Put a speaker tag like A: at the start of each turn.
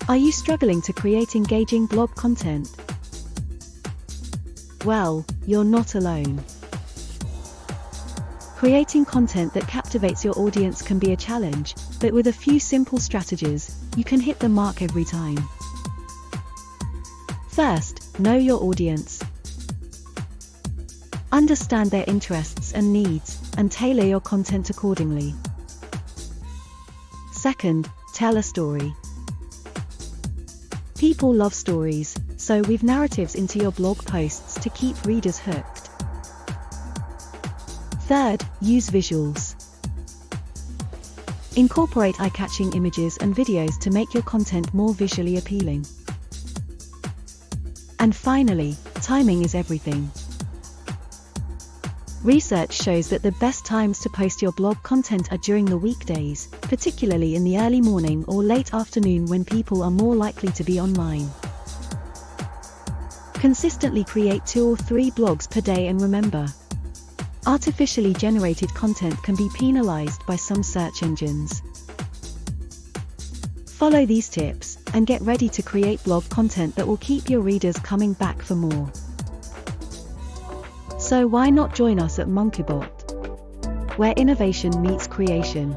A: Are you struggling to create engaging blog content? Well, you're not alone. Creating content that captivates your audience can be a challenge, but with a few simple strategies, you can hit the mark every time. First, know your audience. Understand their interests and needs, and tailor your content accordingly. Second, tell a story. People love stories, so weave narratives into your blog posts to keep readers hooked. Third, use visuals. Incorporate eye-catching images and videos to make your content more visually appealing. And finally, timing is everything. Research shows that the best times to post your blog content are during the weekdays, particularly in the early morning or late afternoon when people are more likely to be online. Consistently create 2 or 3 blogs per day, and remember, artificially generated content can be penalized by some search engines. Follow these tips, and get ready to create blog content that will keep your readers coming back for more. So why not join us at Monkeybot, where innovation meets creation?